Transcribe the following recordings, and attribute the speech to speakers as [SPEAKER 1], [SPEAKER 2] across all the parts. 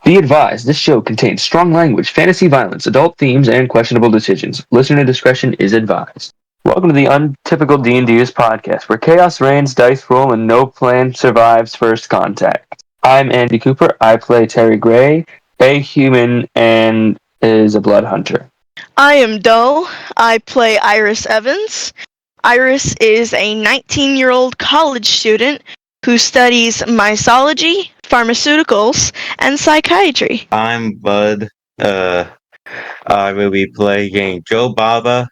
[SPEAKER 1] Be advised, this show contains strong language, fantasy violence, adult themes, and questionable decisions. Listener discretion is advised. Welcome to the Untypical D&Ders podcast, where chaos reigns, dice roll, and no plan survives first contact. I'm Andy Cooper. I play Terry Gray, a human and is a blood hunter.
[SPEAKER 2] I am Doe. I play Iris Evans. Iris is a 19-year-old college student who studies mycology, pharmaceuticals, and psychiatry.
[SPEAKER 3] I'm Bud. I will be playing Joe Baba.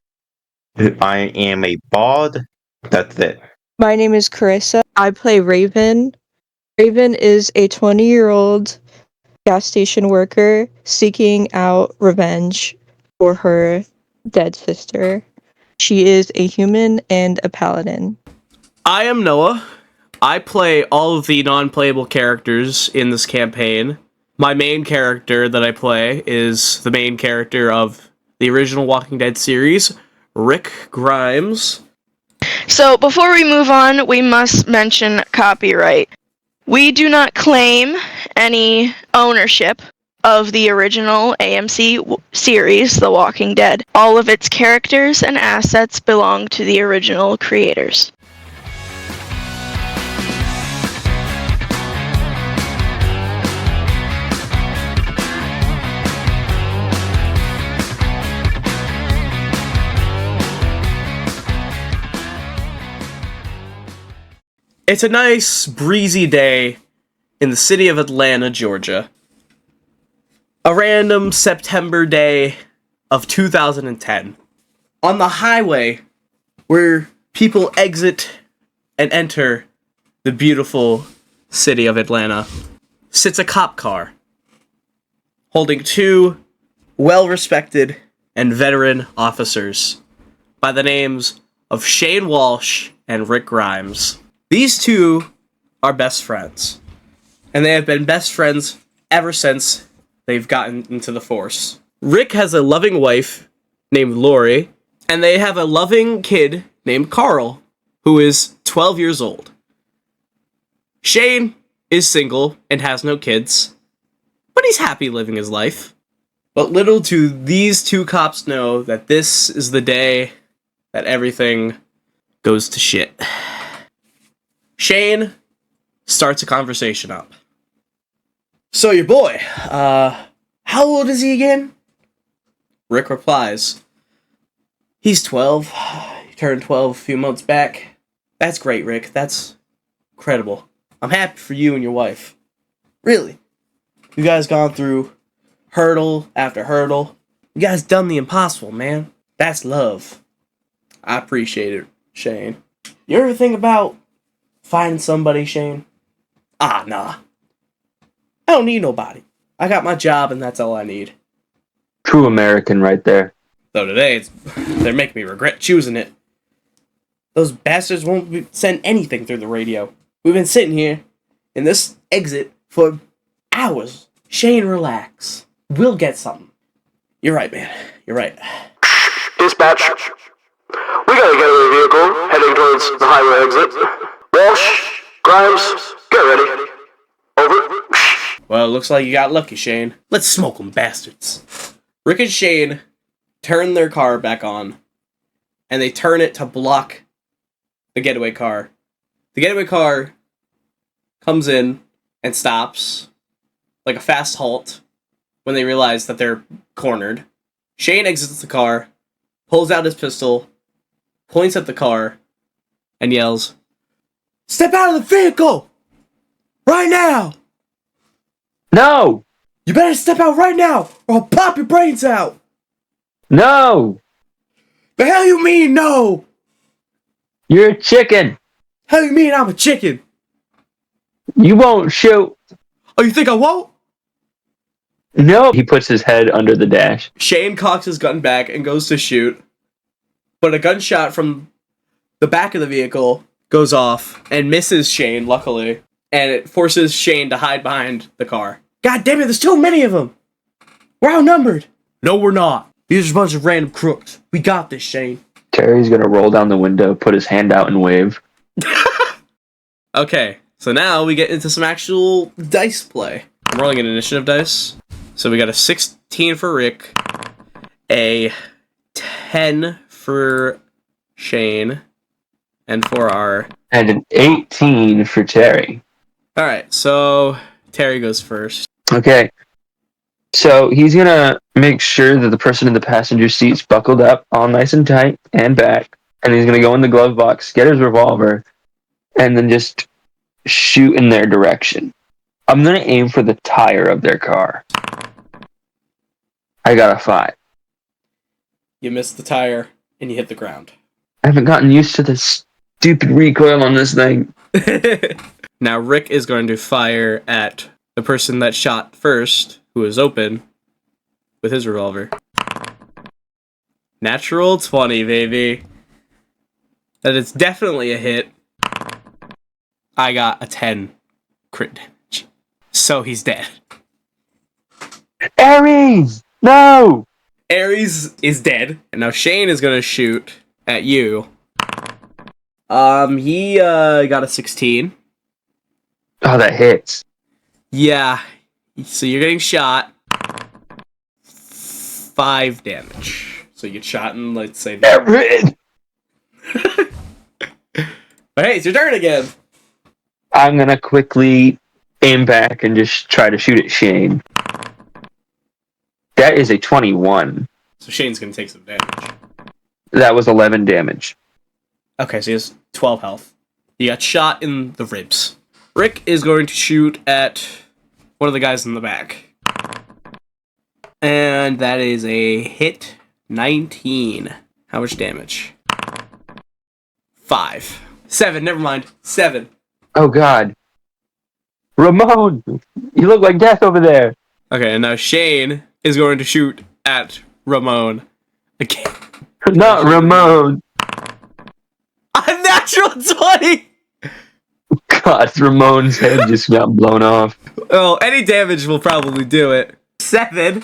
[SPEAKER 3] I am a bard. That's it.
[SPEAKER 4] My name is Carissa. I play Raven. Raven is a 20-year-old gas station worker seeking out revenge for her dead sister. She is a human and a paladin.
[SPEAKER 5] I am Noah. I play all of the non-playable characters in this campaign. My main character that I play is the main character of the original Walking Dead series, Rick Grimes.
[SPEAKER 2] So before we move on, we must mention copyright. We do not claim any ownership of the original AMC series, The Walking Dead. All of its characters and assets belong to the original creators.
[SPEAKER 5] It's a nice, breezy day in the city of Atlanta, Georgia. A random September day of 2010. On the highway where people exit and enter the beautiful city of Atlanta sits a cop car holding two well-respected and veteran officers by the names of Shane Walsh and Rick Grimes. These two are best friends, and they have been best friends ever since they've gotten into the force. Rick has a loving wife named Lori, and they have a loving kid named Carl, who is 12 years old. Shane is single and has no kids, but he's happy living his life. But little do these two cops know that this is the day that everything goes to shit. Shane starts a conversation up. So your boy, how old is he again? Rick replies, he's 12. He turned 12 a few months back. That's great, Rick. That's incredible. I'm happy for you and your wife. Really. You guys gone through hurdle after hurdle. You guys done the impossible, man. That's love. I appreciate it, Shane. You ever think about finding somebody, Shane? Nah. I don't need nobody. I got my job and that's all I need.
[SPEAKER 1] True American right there.
[SPEAKER 5] Though today, they're making me regret choosing it. Those bastards won't send anything through the radio. We've been sitting here in this exit for hours. Shane, relax. We'll get something. You're right, man. You're right.
[SPEAKER 6] Dispatch. We got a getaway vehicle heading towards the highway exit. Walsh, Grimes, get ready. Over.
[SPEAKER 5] Well, looks like you got lucky, Shane. Let's smoke them, bastards. Rick and Shane turn their car back on, and they turn it to block the getaway car. The getaway car comes in and stops, like a fast halt, when they realize that they're cornered. Shane exits the car, pulls out his pistol, points at the car, and yells, "Step out of the vehicle! Right now!
[SPEAKER 1] No!
[SPEAKER 5] You better step out right now, or I'll pop your brains out!"
[SPEAKER 1] No!
[SPEAKER 5] The hell you mean, no?
[SPEAKER 1] You're a chicken!
[SPEAKER 5] Hell you mean I'm a chicken?
[SPEAKER 1] You won't shoot!
[SPEAKER 5] Oh, you think I won't?
[SPEAKER 1] No! He puts his head under the dash.
[SPEAKER 5] Shane cocks his gun back and goes to shoot, but a gunshot from the back of the vehicle goes off and misses Shane, luckily, and it forces Shane to hide behind the car. God damn it, there's too many of them! We're outnumbered! No, we're not. These are a bunch of random crooks. We got this, Shane.
[SPEAKER 1] Terry's gonna roll down the window, put his hand out and wave.
[SPEAKER 5] Okay, so now we get into some actual dice play. I'm rolling an initiative dice. So we got a 16 for Rick, a 10 for Shane, and
[SPEAKER 1] and an 18 for Terry.
[SPEAKER 5] Alright, so Terry goes first.
[SPEAKER 1] Okay. So he's gonna make sure that the person in the passenger seat's buckled up, all nice and tight, and back. And he's gonna go in the glove box, get his revolver, and then just shoot in their direction. I'm gonna aim for the tire of their car. I got a 5.
[SPEAKER 5] You missed the tire, and you hit the ground.
[SPEAKER 1] I haven't gotten used to this stupid recoil on this thing.
[SPEAKER 5] Now Rick is going to fire at the person that shot first, who is open, with his revolver. Natural 20, baby. That is definitely a hit. I got a 10 crit damage. So he's dead.
[SPEAKER 1] Ares! No!
[SPEAKER 5] Ares is dead. And now Shane is going to shoot at you. He got a 16.
[SPEAKER 1] Oh, that hits.
[SPEAKER 5] Yeah. So you're getting shot. 5 damage. So you get shot in, let's say...
[SPEAKER 1] Aaron!
[SPEAKER 5] But hey, it's your turn again.
[SPEAKER 1] I'm gonna quickly aim back and just try to shoot at Shane. That is a 21.
[SPEAKER 5] So Shane's gonna take some damage.
[SPEAKER 1] That was 11 damage.
[SPEAKER 5] Okay, so he has 12 health. He got shot in the ribs. Rick is going to shoot at one of the guys in the back. And that is a hit. 19. How much damage? 5. 7, never mind. 7.
[SPEAKER 1] Oh god. Ramon! You look like death over there!
[SPEAKER 5] Okay, and now Shane is going to shoot at Ramon. Again.
[SPEAKER 1] Not Ramon!
[SPEAKER 5] A natural 20!
[SPEAKER 1] God, Ramon's head just got blown off.
[SPEAKER 5] Oh, any damage will probably do it. 7?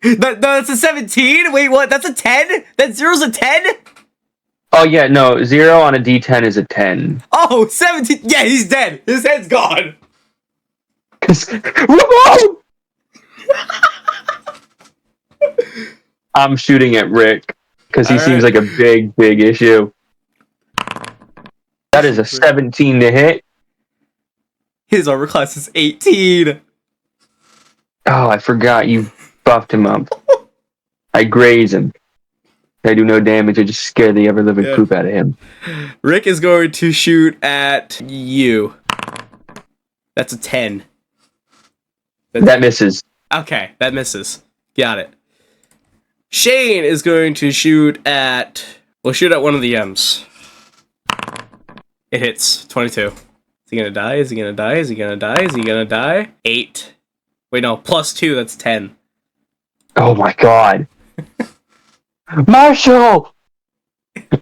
[SPEAKER 5] No, that's a 17? Wait, what? That's a 10? That 0's a 10?
[SPEAKER 1] Oh yeah, no, 0 on a D10 is a 10.
[SPEAKER 5] Oh, 17. Yeah, he's dead. His head's gone.
[SPEAKER 1] Ramon! I'm shooting at Rick, because he seems like a big issue. That is a 17 to hit.
[SPEAKER 5] His armor class is 18.
[SPEAKER 1] Oh, I forgot you buffed him up. I graze him. I do no damage, I just scare the ever-living poop out of him.
[SPEAKER 5] Rick is going to shoot at you. That's a 10.
[SPEAKER 1] That misses.
[SPEAKER 5] Okay, that misses. Got it. Shane is going to shoot at... We'll shoot at one of the M's. It hits. 22. Is he gonna die? Is he gonna die? Is he gonna die? Is he gonna die? 8. Wait, no. Plus 2, that's 10.
[SPEAKER 1] Oh my god. Marshall!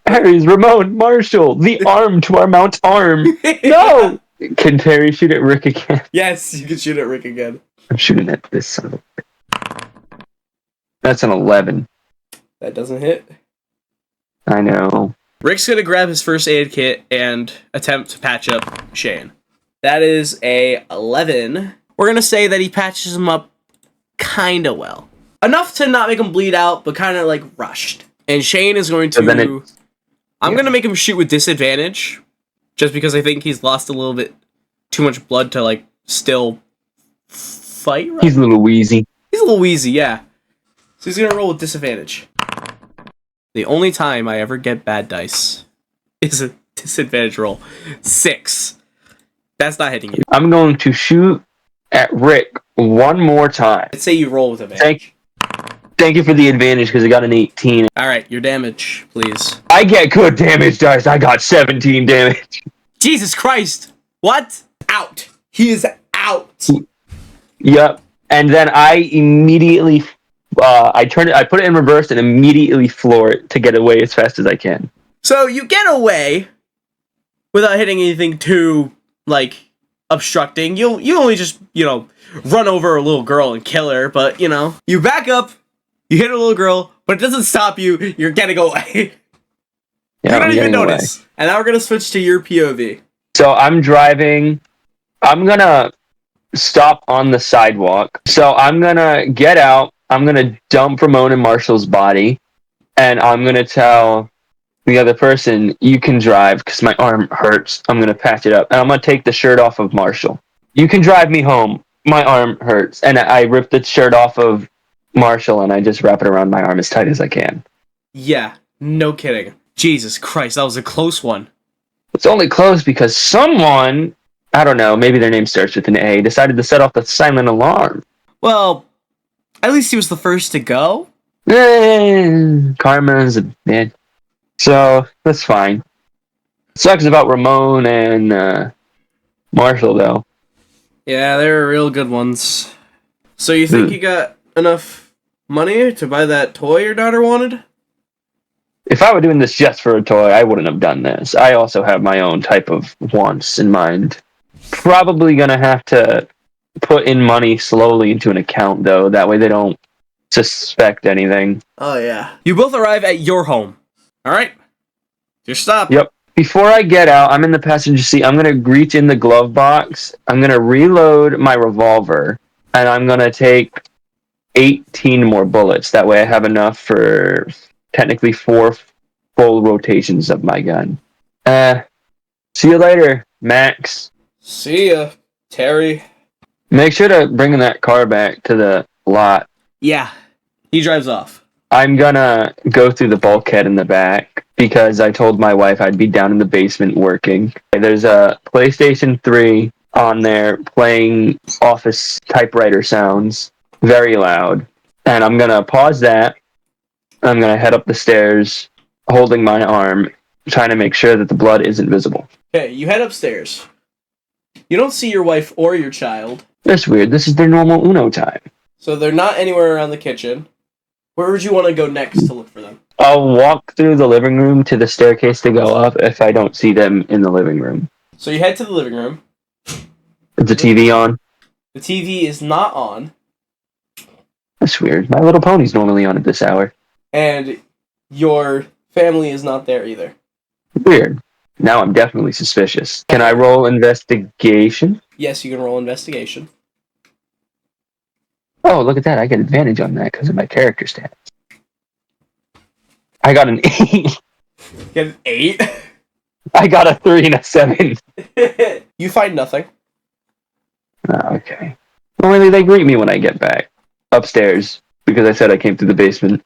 [SPEAKER 1] Ares, Ramon, Marshall, the arm to our mount's arm. No! Can Terry shoot at Rick again?
[SPEAKER 5] Yes, you can shoot at Rick again.
[SPEAKER 1] I'm shooting at this son of a... That's an 11.
[SPEAKER 5] That doesn't hit.
[SPEAKER 1] I know.
[SPEAKER 5] Rick's gonna grab his first aid kit and attempt to patch up Shane. That is a 11. We're gonna say that he patches him up kinda well. Enough to not make him bleed out, but kinda like rushed. And Shane is going to... I'm gonna make him shoot with disadvantage, just because I think he's lost a little bit too much blood to like still fight. Right?
[SPEAKER 1] He's a little wheezy.
[SPEAKER 5] He's a little wheezy, yeah. So he's gonna roll with disadvantage. The only time I ever get bad dice is a disadvantage roll. 6. That's not hitting you.
[SPEAKER 1] I'm going to shoot at Rick one more time.
[SPEAKER 5] Let's say you roll with advantage.
[SPEAKER 1] Thank you for the advantage, because I got an 18.
[SPEAKER 5] Alright, your damage, please.
[SPEAKER 1] I get good damage dice. I got 17 damage.
[SPEAKER 5] Jesus Christ! What? Out. He is out.
[SPEAKER 1] Yep. And then I immediately... I put it in reverse and immediately floor it to get away as fast as I can.
[SPEAKER 5] So you get away without hitting anything too, like, obstructing. You only just, run over a little girl and kill her, but, you back up, you hit a little girl, but it doesn't stop you, you're getting away.
[SPEAKER 1] Yeah,
[SPEAKER 5] you don't even notice. And now we're going to switch to your POV.
[SPEAKER 1] So I'm driving. I'm gonna stop on the sidewalk. So I'm gonna get out. I'm gonna dump Ramon and Marshall's body, and I'm gonna tell the other person, you can drive because my arm hurts. I'm gonna patch it up, and I'm gonna take the shirt off of Marshall. You can drive me home. My arm hurts, and I rip the shirt off of Marshall, and I just wrap it around my arm as tight as I can.
[SPEAKER 5] Yeah, no kidding. Jesus Christ, that was a close one.
[SPEAKER 1] It's only close because someone, I don't know, maybe their name starts with an A, decided to set off the silent alarm.
[SPEAKER 5] Well, at least he was the first to go.
[SPEAKER 1] Karma's a bitch. So, that's fine. Sucks about Ramon and Marshall, though.
[SPEAKER 5] Yeah, they were real good ones. So you think you got enough money to buy that toy your daughter wanted?
[SPEAKER 1] If I were doing this just for a toy, I wouldn't have done this. I also have my own type of wants in mind. Probably gonna have to put in money slowly into an account, though. That way they don't suspect anything.
[SPEAKER 5] Oh, yeah. You both arrive at your home. Alright. Your stop.
[SPEAKER 1] Yep. Before I get out, I'm in the passenger seat. I'm gonna reach in the glove box. I'm gonna reload my revolver, and I'm gonna take 18 more bullets. That way I have enough for technically 4 full rotations of my gun. See you later, Max.
[SPEAKER 5] See ya, Terry.
[SPEAKER 1] Make sure to bring that car back to the lot.
[SPEAKER 5] Yeah. He drives off.
[SPEAKER 1] I'm gonna go through the bulkhead in the back because I told my wife I'd be down in the basement working. There's a PlayStation 3 on there playing office typewriter sounds very loud. And I'm gonna pause that. I'm gonna head up the stairs holding my arm, trying to make sure that the blood isn't visible.
[SPEAKER 5] Okay, you head upstairs. You don't see your wife or your child.
[SPEAKER 1] That's weird. This is their normal Uno time.
[SPEAKER 5] So they're not anywhere around the kitchen. Where would you want to go next to look for them?
[SPEAKER 1] I'll walk through the living room to the staircase to go up if I don't see them in the living room.
[SPEAKER 5] So you head to the living room.
[SPEAKER 1] Is the TV on?
[SPEAKER 5] The TV is not on.
[SPEAKER 1] That's weird. My Little Pony's normally on at this hour.
[SPEAKER 5] And your family is not there either.
[SPEAKER 1] Weird. Now I'm definitely suspicious. Can I roll investigation?
[SPEAKER 5] Yes, you can roll investigation.
[SPEAKER 1] Oh, look at that. I get advantage on that because of my character stats. I got an 8.
[SPEAKER 5] Get an 8?
[SPEAKER 1] I got a 3 and a 7.
[SPEAKER 5] You find nothing.
[SPEAKER 1] Oh, okay. Normally they greet me when I get back. Upstairs. Because I said I came through the basement,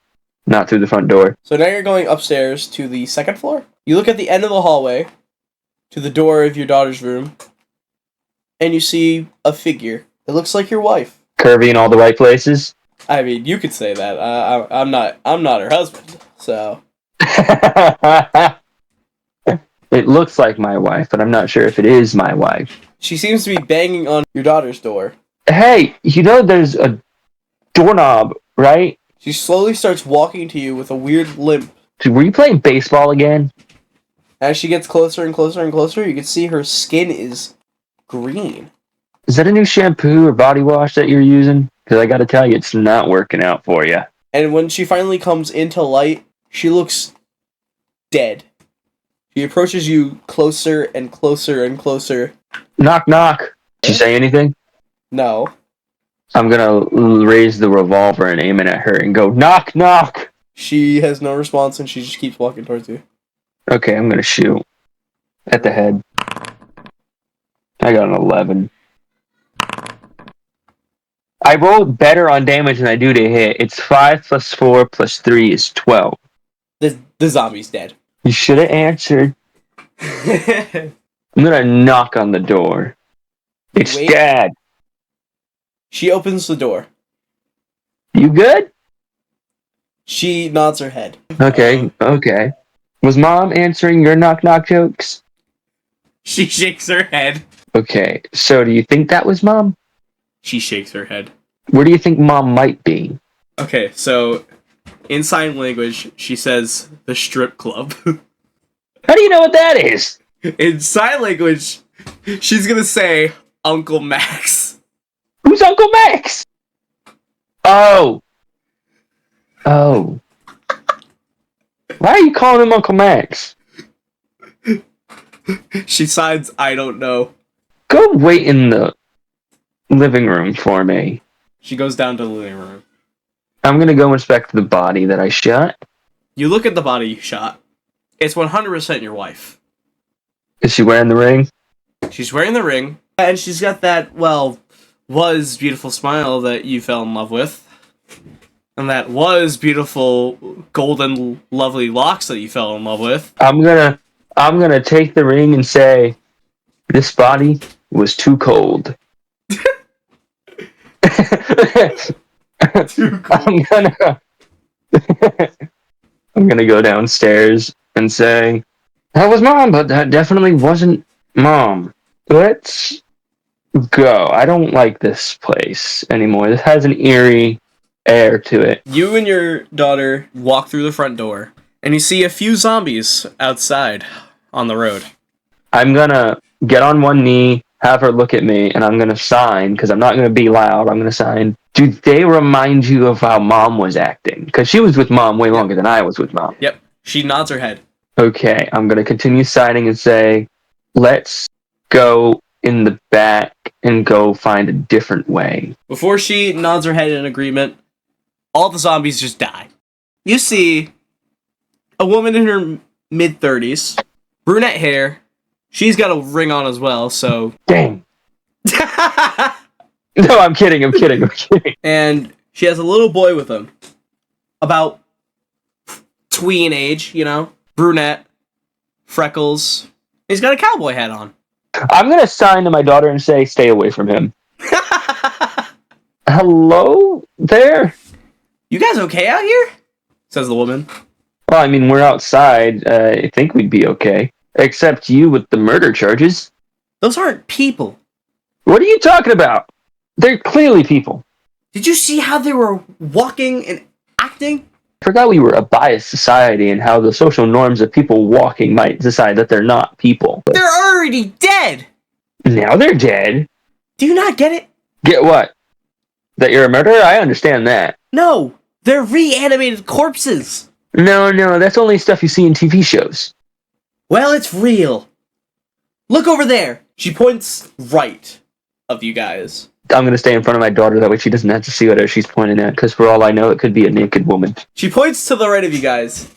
[SPEAKER 1] not through the front door.
[SPEAKER 5] So now you're going upstairs to the second floor. You look at the end of the hallway, to the door of your daughter's room, and you see a figure. It looks like your wife.
[SPEAKER 1] Curvy in all the right places.
[SPEAKER 5] I mean, you could say that. I'm not her husband, so.
[SPEAKER 1] It looks like my wife, but I'm not sure if it is my wife.
[SPEAKER 5] She seems to be banging on your daughter's door.
[SPEAKER 1] Hey, you know there's a doorknob, right?
[SPEAKER 5] She slowly starts walking to you with a weird limp.
[SPEAKER 1] Were you playing baseball again?
[SPEAKER 5] As she gets closer and closer and closer, you can see her skin is green.
[SPEAKER 1] Is that a new shampoo or body wash that you're using? Because I gotta tell you, it's not working out for you.
[SPEAKER 5] And when she finally comes into light, she looks dead. She approaches you closer and closer and closer.
[SPEAKER 1] Knock, knock. Did you say anything?
[SPEAKER 5] No.
[SPEAKER 1] I'm gonna raise the revolver and aim it at her and go, knock, knock.
[SPEAKER 5] She has no response and she just keeps walking towards you.
[SPEAKER 1] Okay, I'm gonna shoot. At the head. I got an 11. I roll better on damage than I do to hit. It's 5 plus 4 plus 3 is 12.
[SPEAKER 5] The zombie's dead.
[SPEAKER 1] You should have answered. I'm gonna knock on the door. It's
[SPEAKER 5] Wait.
[SPEAKER 1] Dad.
[SPEAKER 5] She opens the door.
[SPEAKER 1] You good?
[SPEAKER 5] She nods her head.
[SPEAKER 1] Okay, okay. Was Mom answering your knock-knock jokes?
[SPEAKER 5] She shakes her head.
[SPEAKER 1] Okay, so do you think that was Mom?
[SPEAKER 5] She shakes her head.
[SPEAKER 1] Where do you think Mom might be?
[SPEAKER 5] Okay, so in sign language, she says the strip club.
[SPEAKER 1] How do you know what that is?
[SPEAKER 5] In sign language, she's gonna say Uncle Max.
[SPEAKER 1] Who's Uncle Max? Oh. Oh. Why are you calling him Uncle Max?
[SPEAKER 5] She signs, I don't know.
[SPEAKER 1] Go wait in the living room for me.
[SPEAKER 5] She goes down to the living room.
[SPEAKER 1] I'm gonna go inspect the body that I shot.
[SPEAKER 5] You look at the body you shot. It's 100% your wife.
[SPEAKER 1] Is she wearing the ring?
[SPEAKER 5] She's wearing the ring, and she's got that, well, was beautiful smile that you fell in love with. And that was beautiful golden lovely locks that you fell in love with.
[SPEAKER 1] I'm gonna take the ring and say, this body was too cold.
[SPEAKER 5] Too cool.
[SPEAKER 1] I'm gonna go downstairs and say, that was Mom, but that definitely wasn't Mom. Let's go. I don't like this place anymore. This has an eerie air to it.
[SPEAKER 5] You and your daughter walk through the front door, and you see a few zombies outside on the road.
[SPEAKER 1] I'm gonna get on one knee, have her look at me, and I'm gonna sign, because I'm not gonna be loud. I'm gonna sign. Do they remind you of how Mom was acting? Because she was with Mom way longer than I was with Mom.
[SPEAKER 5] Yep. She nods her head.
[SPEAKER 1] Okay, I'm gonna continue signing and say, let's go in the back and go find a different way.
[SPEAKER 5] Before she nods her head in agreement, all the zombies just die. You see a woman in her mid-30s, brunette hair. She's got a ring on as well, so...
[SPEAKER 1] Dang. No, I'm kidding.
[SPEAKER 5] And she has a little boy with him. About tween age, you know? Brunette. Freckles. He's got a cowboy hat on.
[SPEAKER 1] I'm gonna sign to my daughter and say, stay away from him. Hello there?
[SPEAKER 5] You guys okay out here? Says the woman.
[SPEAKER 1] Well, I mean, we're outside. I think we'd be okay. Except you with the murder charges.
[SPEAKER 5] Those aren't people.
[SPEAKER 1] What are you talking about? They're clearly people.
[SPEAKER 5] Did you see how they were walking and acting?
[SPEAKER 1] I forgot we were a biased society and how the social norms of people walking might decide that they're not people. But
[SPEAKER 5] They're already dead!
[SPEAKER 1] now they're dead.
[SPEAKER 5] Do you not get it?
[SPEAKER 1] Get what? That you're a murderer? I understand that.
[SPEAKER 5] No! They're reanimated corpses!
[SPEAKER 1] No, that's only stuff you see in TV shows.
[SPEAKER 5] Well, it's real. Look over there. She points right of you guys.
[SPEAKER 1] I'm gonna stay in front of my daughter, that way she doesn't have to see what she's pointing at, because for all I know, it could be a naked woman.
[SPEAKER 5] She points to the right of you guys,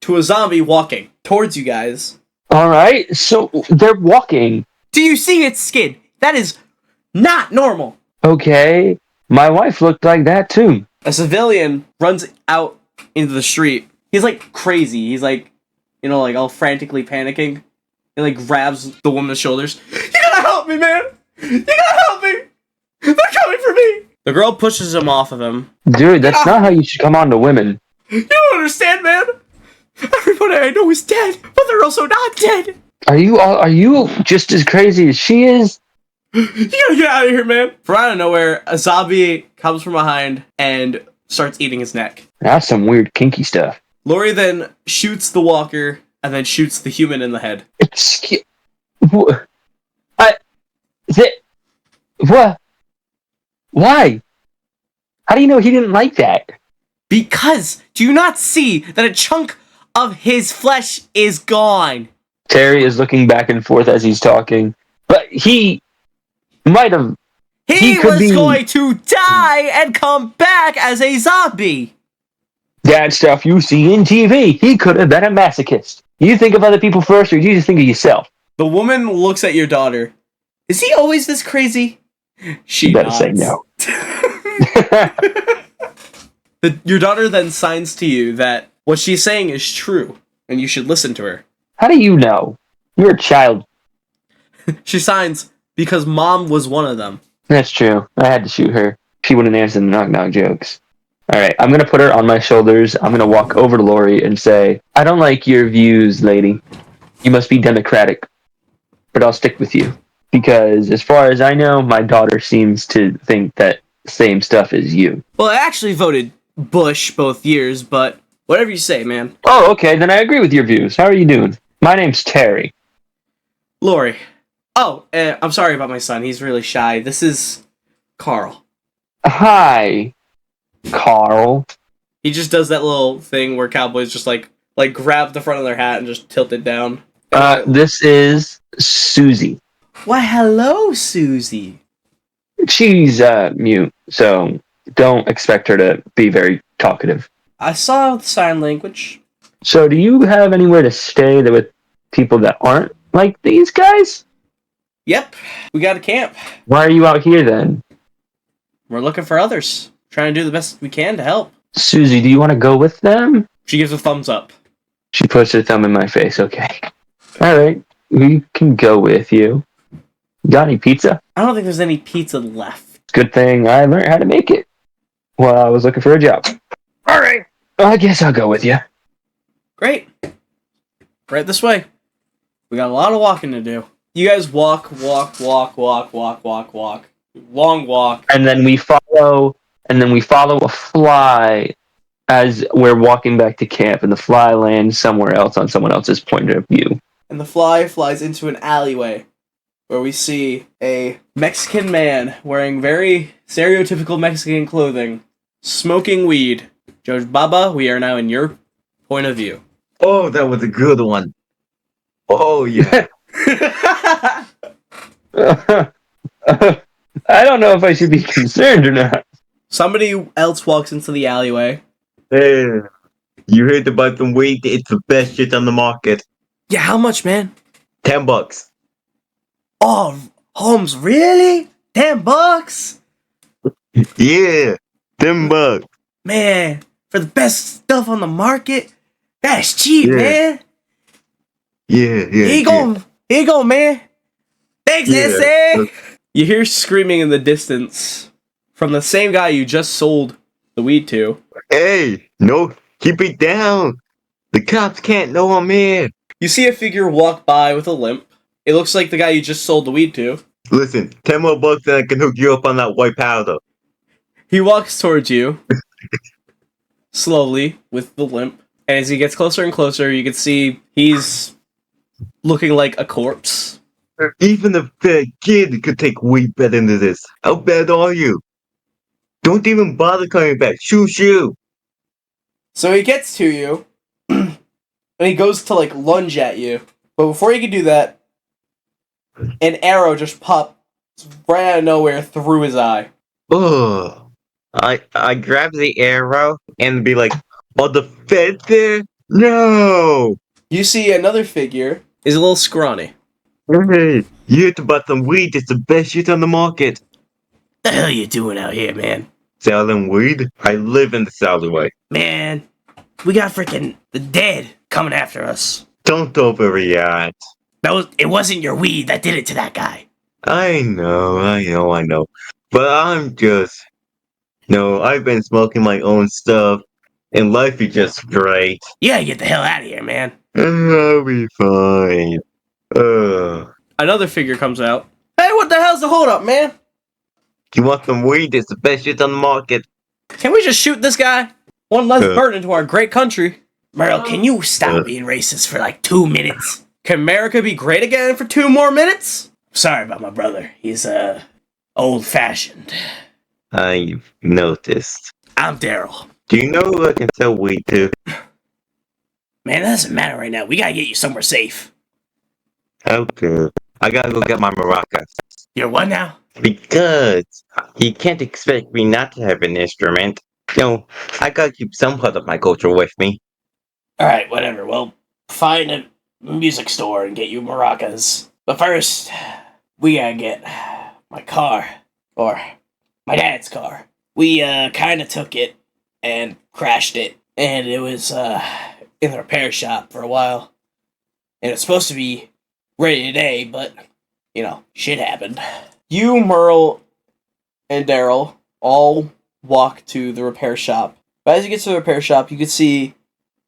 [SPEAKER 5] to a zombie walking towards you guys.
[SPEAKER 1] Alright, so they're walking.
[SPEAKER 5] Do you see its skin? That is not normal.
[SPEAKER 1] Okay, my wife looked like that too.
[SPEAKER 5] A civilian runs out into the street. He's like crazy. He's like, you know, like all frantically panicking. He like grabs the woman's shoulders. You gotta help me, man! You gotta help me! They're coming for me! The girl pushes him off of him.
[SPEAKER 1] Dude, that's not how you should come on to women.
[SPEAKER 5] You don't understand, man! Everybody I know is dead, but they're also not dead!
[SPEAKER 1] Are you just as crazy as she is?
[SPEAKER 5] You gotta get out of here, man! From out of nowhere, a zombie comes from behind and starts eating his neck.
[SPEAKER 1] That's some weird kinky stuff.
[SPEAKER 5] Lori then shoots the walker and then shoots the human in the head.
[SPEAKER 1] Excuse... What? What? Why? How do you know he didn't like that?
[SPEAKER 5] Because do you not see that a chunk of his flesh is gone?
[SPEAKER 1] Terry is looking back and forth as he's talking, but he might have...
[SPEAKER 5] He was going to die and come back as a zombie!
[SPEAKER 1] That stuff you see in TV. He could have been a masochist. You think of other people first, or you just think of yourself?
[SPEAKER 5] The woman looks at your daughter. Is he always this crazy? She
[SPEAKER 1] better
[SPEAKER 5] nods.
[SPEAKER 1] say no.
[SPEAKER 5] Your daughter then signs to you that what she's saying is true, and you should listen to her.
[SPEAKER 1] How do you know? You're a child.
[SPEAKER 5] She signs because Mom was one of them.
[SPEAKER 1] That's true. I had to shoot her. She wouldn't answer the knock-knock jokes. Alright, I'm gonna put her on my shoulders. I'm gonna walk over to Lori and say, I don't like your views, lady. You must be democratic. But I'll stick with you. Because as far as I know, my daughter seems to think that same stuff as you.
[SPEAKER 5] Well, I actually voted Bush both years, but whatever you say, man.
[SPEAKER 1] Oh, okay, then I agree with your views. How are you doing? My name's Terry.
[SPEAKER 5] Lori. Oh, I'm sorry about my son. He's really shy. This is Carl.
[SPEAKER 1] Hi, Carl.
[SPEAKER 5] He just does that little thing where cowboys just like grab the front of their hat and just tilt it down.
[SPEAKER 1] This is Susie.
[SPEAKER 5] Why, hello, Susie.
[SPEAKER 1] She's mute, so don't expect her to be very talkative.
[SPEAKER 5] I saw the sign language.
[SPEAKER 1] So do you have anywhere to stay that with people that aren't like these guys?
[SPEAKER 5] Yep, we got a camp.
[SPEAKER 1] Why are you out here then?
[SPEAKER 5] We're looking for others. Trying to do the best we can to help.
[SPEAKER 1] Susie, do you want to go with them?
[SPEAKER 5] She gives a thumbs up.
[SPEAKER 1] She puts her thumb in my face. Okay. Alright, we can go with you. Got any pizza?
[SPEAKER 5] I don't think there's any pizza left.
[SPEAKER 1] Good thing I learned how to make it while I was looking for a job. Alright, I guess I'll go with you.
[SPEAKER 5] Great. Right this way. We got a lot of walking to do. You guys walk. Long walk.
[SPEAKER 1] And then we follow a fly as we're walking back to camp, and the fly lands somewhere else on someone else's point of view.
[SPEAKER 5] And the fly flies into an alleyway where we see a Mexican man wearing very stereotypical Mexican clothing, smoking weed. Judge Baba, we are now in your point of view.
[SPEAKER 3] Oh, that was a good one. Oh, yeah.
[SPEAKER 1] I don't know if I should be concerned or not.
[SPEAKER 5] Somebody else walks into the alleyway.
[SPEAKER 3] Hey, you heard about some weed? It's the best shit on the market.
[SPEAKER 5] Yeah, how much, man?
[SPEAKER 3] $10.
[SPEAKER 5] Oh, Holmes, really? $10?
[SPEAKER 3] Yeah, $10.
[SPEAKER 5] Man, for the best stuff on the market? That's cheap,
[SPEAKER 3] Yeah.
[SPEAKER 5] man.
[SPEAKER 3] Yeah.
[SPEAKER 5] Here you go, man. Thanks,
[SPEAKER 3] Yeah.
[SPEAKER 5] SA. You hear screaming in the distance from the same guy you just sold the weed to.
[SPEAKER 3] Hey, no, keep it down. The cops can't know I'm here.
[SPEAKER 5] You see a figure walk by with a limp. It looks like the guy you just sold the weed to.
[SPEAKER 3] Listen, 10 more bucks and I can hook you up on that white powder.
[SPEAKER 5] He walks towards you, slowly, with the limp. And as he gets closer and closer, you can see he's looking like a corpse.
[SPEAKER 3] Even a fat kid could take weed better than this. How bad are you? Don't even bother coming back. Shoo.
[SPEAKER 5] So he gets to you, and he goes to, lunge at you. But before he can do that, an arrow just pops right out of nowhere through his eye.
[SPEAKER 3] Ugh. I grab the arrow and be like, are the feds there? No!
[SPEAKER 5] You see another figure is a little scrawny.
[SPEAKER 3] Hey, you heard about some weed? It's the best shit on the market.
[SPEAKER 5] The hell you doing out here, man?
[SPEAKER 3] Selling weed? I live in this alleyway.
[SPEAKER 5] Man, we got freaking the dead coming after us.
[SPEAKER 3] Don't overreact.
[SPEAKER 5] It wasn't your weed that did it to that guy.
[SPEAKER 3] I know. But I'm just... No, I've been smoking my own stuff, and life is just great.
[SPEAKER 5] You gotta get the hell out of here, man.
[SPEAKER 3] I'll be fine.
[SPEAKER 5] Another figure comes out. Hey, what the hell's the holdup, man?
[SPEAKER 3] You want some weed? It's the best shit on the market.
[SPEAKER 5] Can we just shoot this guy? One less burden to our great country. Merle, can you stop being racist for 2 minutes? Can America be great again for 2 more minutes? Sorry about my brother. He's, old-fashioned.
[SPEAKER 3] I've noticed.
[SPEAKER 5] I'm Daryl.
[SPEAKER 3] Do you know who I can sell weed to?
[SPEAKER 5] Man, that doesn't matter right now. We gotta get you somewhere safe.
[SPEAKER 3] Okay. I gotta go get my maracas.
[SPEAKER 5] You're what now?
[SPEAKER 3] Because you can't expect me not to have an instrument. I gotta keep some part of my culture with me.
[SPEAKER 5] Alright, whatever. Well, find a music store and get you maracas. But first, we gotta get my car. Or my dad's car. We, kinda took it and crashed it. And it was, in the repair shop for a while. And it's supposed to be ready today, but, shit happened. You, Merle, and Daryl all walk to the repair shop. But as you get to the repair shop, you can see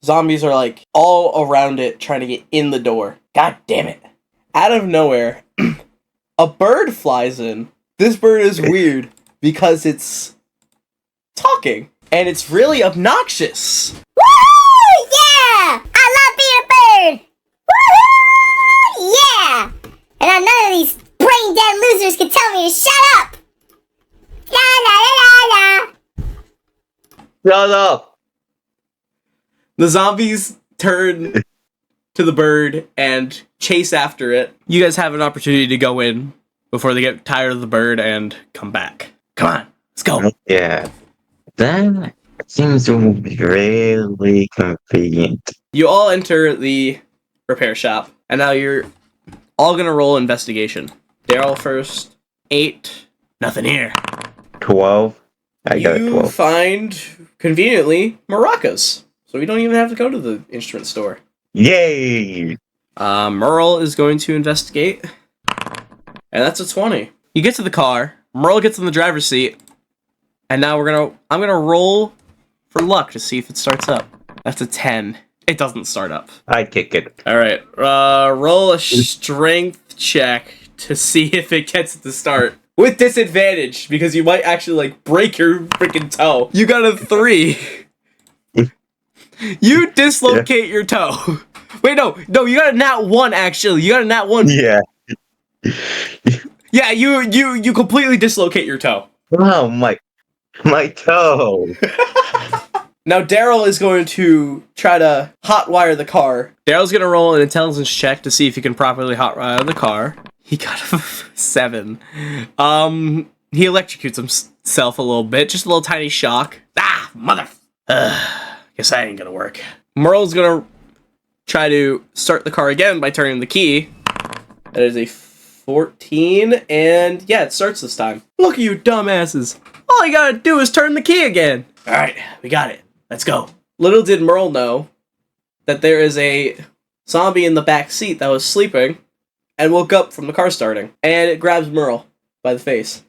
[SPEAKER 5] zombies are, all around it trying to get in the door. God damn it. Out of nowhere, a bird flies in. This bird is weird because it's talking. And it's really obnoxious.
[SPEAKER 7] Woo! Yeah! I love being a bird! Woohoo! Yeah! And none of these brain dead losers can tell me to shut up! La la la la la!
[SPEAKER 3] Shut up!
[SPEAKER 5] The zombies turn to the bird and chase after it. You guys have an opportunity to go in before they get tired of the bird and come back. Come on, let's go.
[SPEAKER 3] Yeah. That seems really convenient.
[SPEAKER 5] You all enter the repair shop, and now you're all gonna roll investigation. Daryl first. 8. Nothing here.
[SPEAKER 3] 12. I got a
[SPEAKER 5] You
[SPEAKER 3] 12.
[SPEAKER 5] find, conveniently, maracas. So you don't even have to go to the instrument store.
[SPEAKER 3] Yay!
[SPEAKER 5] Merle is going to investigate. And that's a 20. You get to the car. Merle gets in the driver's seat. And now I'm gonna roll for luck to see if it starts up. That's a 10. It doesn't start up.
[SPEAKER 3] I kick it.
[SPEAKER 5] Alright, roll a strength check to see if it gets it to start. With disadvantage, because you might actually, like, break your freaking toe. You got a 3. You dislocate your toe. Wait, no, you got a nat 1, actually. You got a nat 1.
[SPEAKER 3] Yeah.
[SPEAKER 5] Yeah, you completely dislocate your toe.
[SPEAKER 3] Oh, my toe.
[SPEAKER 5] Now, Daryl is going to try to hotwire the car. Daryl's going to roll an intelligence check to see if he can properly hotwire the car. He got a 7. He electrocutes himself a little bit, just a little tiny shock. Ah, mother. Guess that ain't gonna work. Merle's gonna try to start the car again by turning the key. That is a 14, and yeah, it starts this time. Look at you dumbasses. All you gotta do is turn the key again. Alright, we got it. Let's go. Little did Merle know that there is a zombie in the back seat that was sleeping and woke up from the car starting. And it grabs Merle by the face.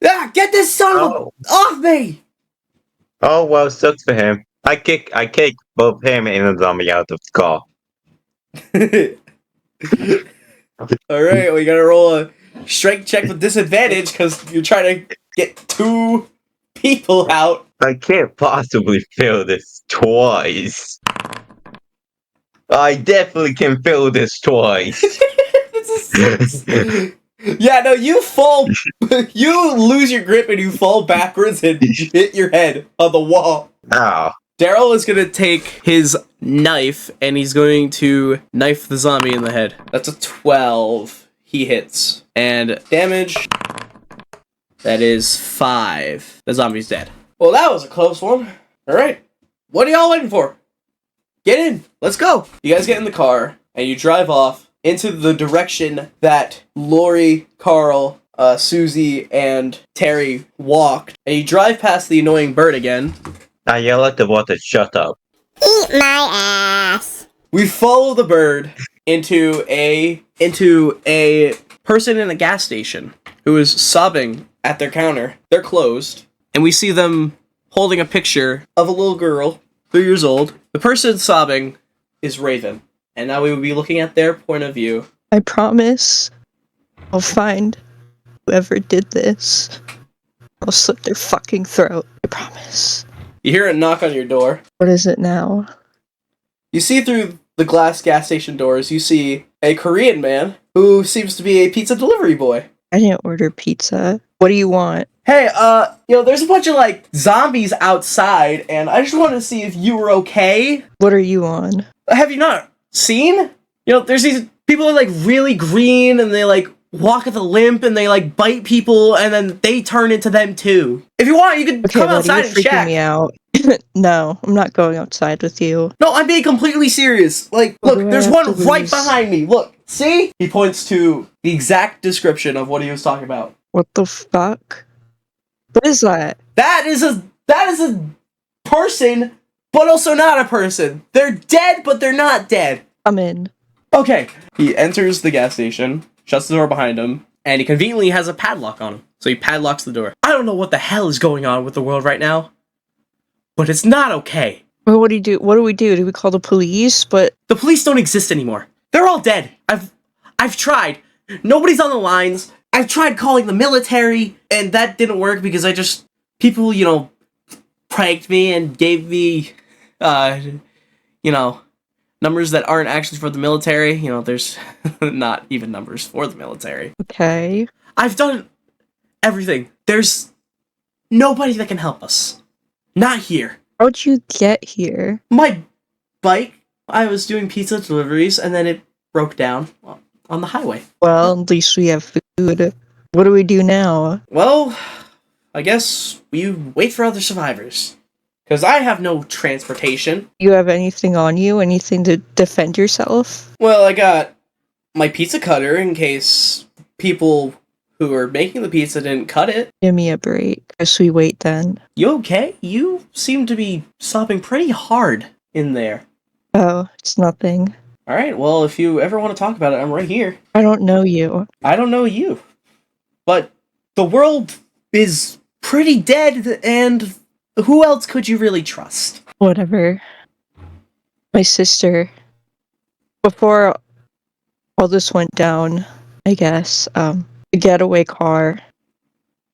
[SPEAKER 5] Ah, get this son of a off me!
[SPEAKER 3] Oh, well, sucks for him. I kick both him and the zombie out of the car.
[SPEAKER 5] Alright, we gotta roll a strength check with disadvantage because you're trying to get 2 people out.
[SPEAKER 3] I can't possibly fail this twice. I definitely can fail this twice.
[SPEAKER 5] Yeah, no, you fall. You lose your grip and you fall backwards and hit your head on the wall.
[SPEAKER 3] Ow.
[SPEAKER 5] Daryl is gonna take his knife and he's going to knife the zombie in the head. That's a 12. He hits. And damage. That is 5. The zombie's dead. Well, that was a close one. Alright. What are y'all waiting for? Get in. Let's go. You guys get in the car and you drive off into the direction that Lori, Carl, Susie, and Terry walked. And you drive past the annoying bird again.
[SPEAKER 3] I yell at the water, shut up.
[SPEAKER 7] Eat my ass.
[SPEAKER 5] We follow the bird into a person in a gas station who is sobbing at their counter. They're closed. And we see them holding a picture of a little girl, 3 years old. The person sobbing is Raven. And now we will be looking at their point of view.
[SPEAKER 4] I promise I'll find whoever did this. I'll slit their fucking throat. I promise.
[SPEAKER 5] You hear a knock on your door.
[SPEAKER 4] What is it now?
[SPEAKER 5] You see through the glass gas station doors, you see a Korean man who seems to be a pizza delivery boy.
[SPEAKER 4] I didn't order pizza. What do you want?
[SPEAKER 5] Hey, there's a bunch of, zombies outside, and I just wanted to see if you were okay.
[SPEAKER 4] What are you on?
[SPEAKER 5] Have you not seen? There's these people that are, really green, and they, walk with a limp, and they, bite people, and then they turn into them, too. If you want, you can come outside and check.
[SPEAKER 4] Me out. No, I'm not going outside with you.
[SPEAKER 5] No, I'm being completely serious. Look, there's one right behind me. Look, see? He points to the exact description of what he was talking about.
[SPEAKER 4] What the fuck? What is that?
[SPEAKER 5] That is a person, but also not a person. They're dead, but they're not dead.
[SPEAKER 4] I'm in.
[SPEAKER 5] Okay. He enters the gas station, shuts the door behind him, and he conveniently has a padlock on him. So he padlocks the door. I don't know what the hell is going on with the world right now, but it's not okay.
[SPEAKER 4] Well, what do you do? What do we do? Do we call the police? But
[SPEAKER 5] the police don't exist anymore. They're all dead. I've tried. Nobody's on the lines. I've tried calling the military, and that didn't work because people, pranked me and gave me, numbers that aren't actually for the military. There's not even numbers for the military.
[SPEAKER 4] Okay.
[SPEAKER 5] I've done everything. There's nobody that can help us. Not here.
[SPEAKER 4] How'd you get here?
[SPEAKER 5] My bike. I was doing pizza deliveries, and then it broke down on the highway.
[SPEAKER 4] Well, at least we have food Dude, what do we do now?
[SPEAKER 5] Well, I guess we wait for other survivors. Because I have no transportation.
[SPEAKER 4] You have anything on you? Anything to defend yourself?
[SPEAKER 5] Well, I got my pizza cutter in case people who are making the pizza didn't cut it.
[SPEAKER 4] Give me a break. Guess we wait then.
[SPEAKER 5] You okay? You seem to be sobbing pretty hard in there.
[SPEAKER 4] Oh, it's nothing.
[SPEAKER 5] Alright, well, if you ever want to talk about it, I'm right here.
[SPEAKER 4] I don't know you.
[SPEAKER 5] I don't know you. But the world is pretty dead, and who else could you really trust?
[SPEAKER 4] Whatever. My sister, before all this went down, I guess, the getaway car,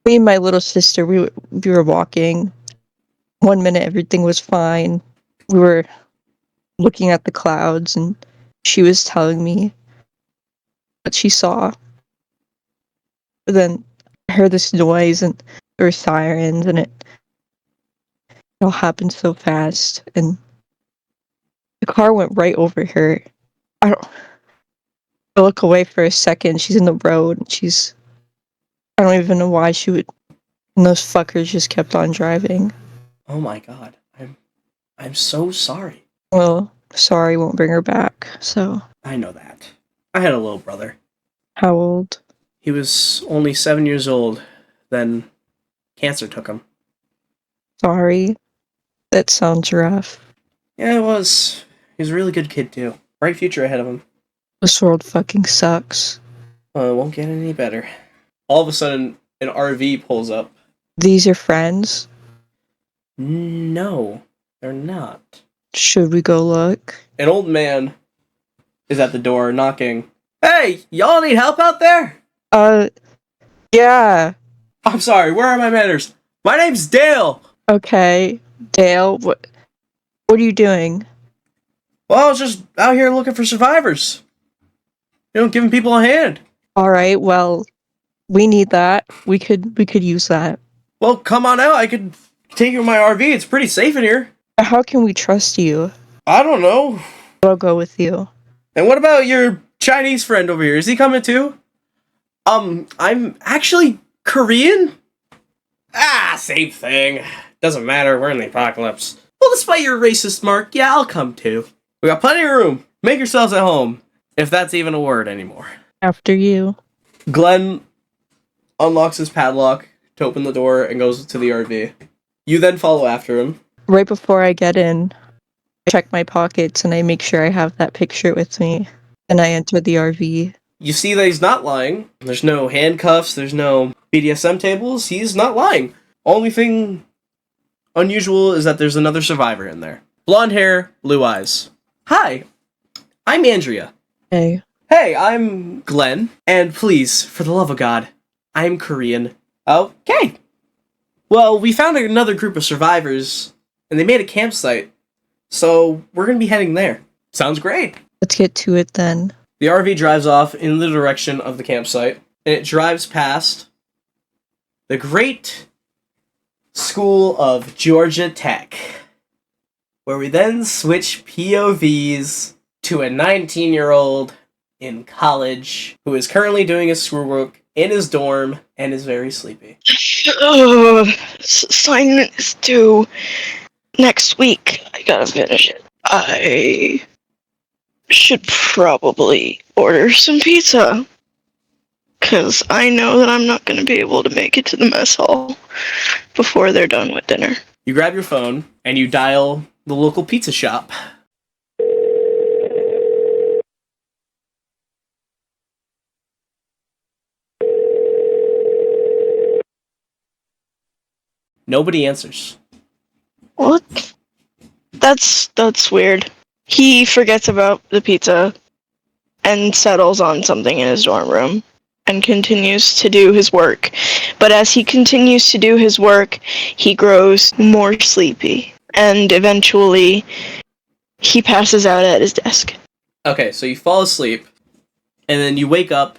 [SPEAKER 4] me and my little sister, we were walking. 1 minute everything was fine. We were looking at the clouds, and she was telling me what she saw. But then I heard this noise, and there were sirens, and it all happened so fast, and the car went right over her. I look away for a second, she's in the road, and I don't even know why she would, and those fuckers just kept on driving.
[SPEAKER 5] Oh my god, I'm so sorry.
[SPEAKER 4] Well, sorry, won't bring her back, so.
[SPEAKER 5] I know that. I had a little brother.
[SPEAKER 4] How old?
[SPEAKER 5] He was only 7 years old, then cancer took him.
[SPEAKER 4] Sorry. That sounds rough.
[SPEAKER 5] Yeah, it was. He was a really good kid, too. Bright future ahead of him.
[SPEAKER 4] This world fucking sucks.
[SPEAKER 5] Well, it won't get any better. All of a sudden, an RV pulls up.
[SPEAKER 4] These are friends?
[SPEAKER 5] No, they're not.
[SPEAKER 4] Should we go look?
[SPEAKER 5] An old man is at the door knocking. Hey, y'all need help out there?
[SPEAKER 4] Yeah.
[SPEAKER 5] I'm sorry, where are my manners? My name's Dale.
[SPEAKER 4] Okay. Dale, what are you doing?
[SPEAKER 5] Well, I was just out here looking for survivors. You know, giving people a hand.
[SPEAKER 4] Alright, well, we need that. We could use that.
[SPEAKER 5] Well, come on out. I could take you in my RV. It's pretty safe in here.
[SPEAKER 4] How can we trust you?
[SPEAKER 5] I don't know.
[SPEAKER 4] I'll go with you.
[SPEAKER 5] And what about your Chinese friend over here? Is he coming too? I'm actually Korean. Same thing. Doesn't matter. We're in the apocalypse. Well, despite your racist mark, yeah, I'll come too. We got plenty of room. Make yourselves at home. If that's even a word anymore.
[SPEAKER 4] After you.
[SPEAKER 5] Glenn unlocks his padlock to open the door and goes to the RV. You then follow after him.
[SPEAKER 4] Right before I get in, I check my pockets and I make sure I have that picture with me. And I enter the RV.
[SPEAKER 5] You see that he's not lying. There's no handcuffs. There's no BDSM tables. He's not lying. Only thing unusual is that there's another survivor in there. Blonde hair, blue eyes. Hi, I'm Andrea.
[SPEAKER 4] Hey.
[SPEAKER 5] Hey, I'm Glenn. And please, for the love of God, I'm Korean. Okay. Well, we found another group of survivors, and they made a campsite. So we're going to be heading there. Sounds great.
[SPEAKER 4] Let's get to it then.
[SPEAKER 5] The RV drives off in the direction of the campsite, and it drives past the great school of Georgia Tech, where we then switch POVs to a 19-year-old in college who is currently doing his schoolwork in his dorm and is very sleepy.
[SPEAKER 2] Assignment is due next week. I gotta finish it. I should probably order some pizza. Because I know that I'm not going to be able to make it to the mess hall before they're done with dinner.
[SPEAKER 5] You grab your phone and you dial the local pizza shop. Nobody answers.
[SPEAKER 2] What? That's weird. He forgets about the pizza and settles on something in his dorm room and continues to do his work. But as he continues to do his work, he grows more sleepy. And eventually, he passes out at his desk.
[SPEAKER 5] Okay, so you fall asleep, and then you wake up,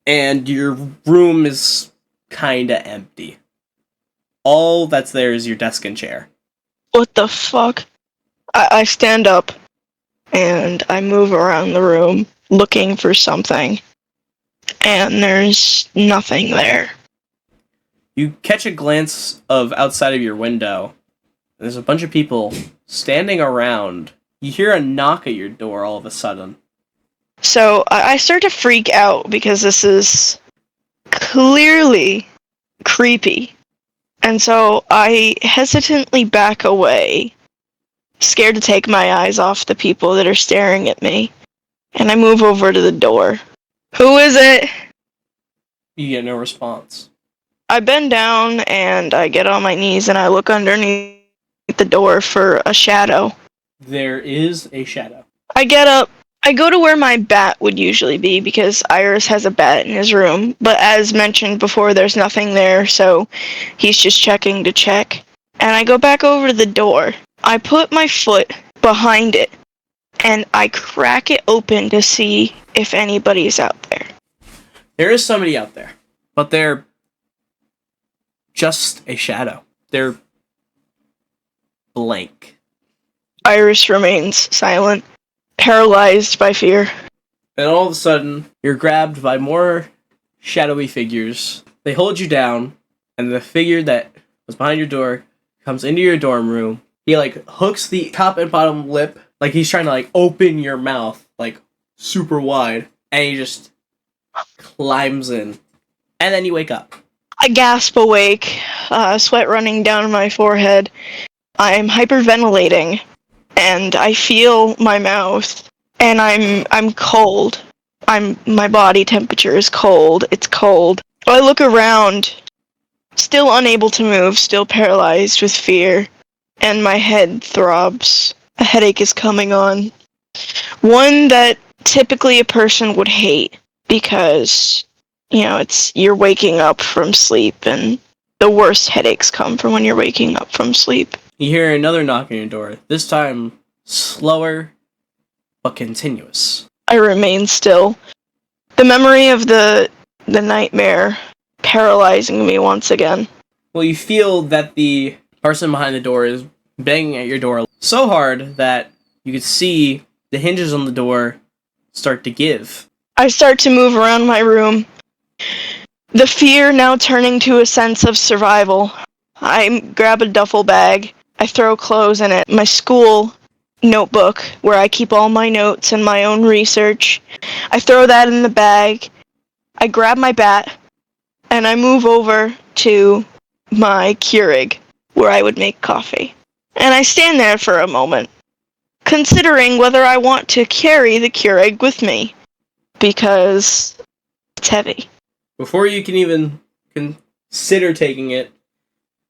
[SPEAKER 5] and your room is kinda empty. All that's there is your desk and chair.
[SPEAKER 2] What the fuck? I stand up, and I move around the room, looking for something. and there's nothing there.
[SPEAKER 5] You catch a glance of outside of your window. There's a bunch of people standing around. You hear a knock at your door all of a sudden.
[SPEAKER 2] So I start to freak out because this is clearly creepy. And so I hesitantly back away, scared to take my eyes off the people that are staring at me. And I move over to the door. Who is it?
[SPEAKER 5] You get no response.
[SPEAKER 2] I bend down and I get on my knees and I look underneath the door for a shadow.
[SPEAKER 5] There is a shadow.
[SPEAKER 2] I get up. I go to where my bat would usually be because Iris has a bat in his room. But as mentioned before, there's nothing there, so he's just checking to check. And I go back over to the door. I put my foot behind it and I crack it open to see if anybody's out there.
[SPEAKER 5] There is somebody out there, but they're just a shadow. They're blank.
[SPEAKER 2] Iris remains silent, paralyzed by fear.
[SPEAKER 5] And all of a sudden, you're grabbed by more shadowy figures. They hold you down, and the figure that was behind your door comes into your dorm room. He, hooks the top and bottom lip, like he's trying to, open your mouth, super wide, and he just climbs in. And then you wake up.
[SPEAKER 2] I gasp awake, sweat running down my forehead. I'm hyperventilating, and I feel my mouth, and I'm cold. My body temperature is cold. It's cold. I look around, still unable to move, still paralyzed with fear, and my head throbs. A headache is coming on. One that typically a person would hate because, you're waking up from sleep, and the worst headaches come from when you're waking up from sleep.
[SPEAKER 5] You hear another knock on your door, this time slower but continuous.
[SPEAKER 2] I remain still. The memory of the nightmare paralyzing me once again.
[SPEAKER 5] Well, you feel that the person behind the door is banging at your door so hard that you could see the hinges on the door start to give.
[SPEAKER 2] I start to move around my room, the fear now turning to a sense of survival. I grab a duffel bag. I throw clothes in it. My school notebook, where I keep all my notes and my own research. I throw that in the bag. I grab my bat, and I move over to my Keurig, where I would make coffee. And I stand there for a moment, considering whether I want to carry the Keurig with me, because it's heavy.
[SPEAKER 5] Before you can even consider taking it,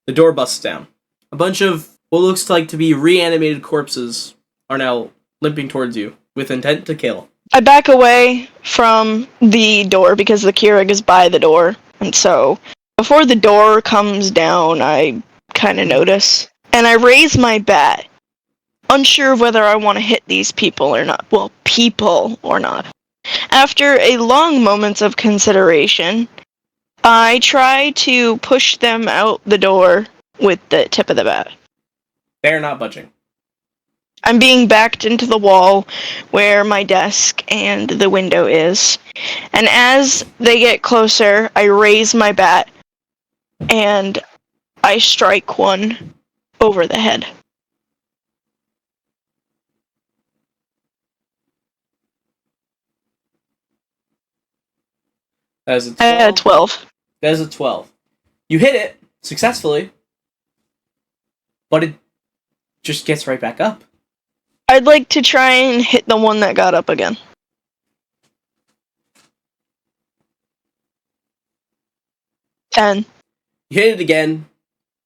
[SPEAKER 5] the door busts down. A bunch of what looks like to be reanimated corpses are now limping towards you, with intent to kill.
[SPEAKER 2] I back away from the door because the Keurig is by the door, and so before the door comes down, I kind of notice. And I raise my bat, unsure whether I want to hit these people or not. Well, people or not. After a long moments of consideration, I try to push them out the door with the tip of the bat.
[SPEAKER 5] They're not budging.
[SPEAKER 2] I'm being backed into the wall where my desk and the window is. And as they get closer, I raise my bat and I strike one over the head.
[SPEAKER 5] That is a 12.
[SPEAKER 2] I had 12.
[SPEAKER 5] That is a 12. You hit it successfully, but it just gets right back up.
[SPEAKER 2] I'd like to try and hit the one that got up again. 10.
[SPEAKER 5] You hit it again,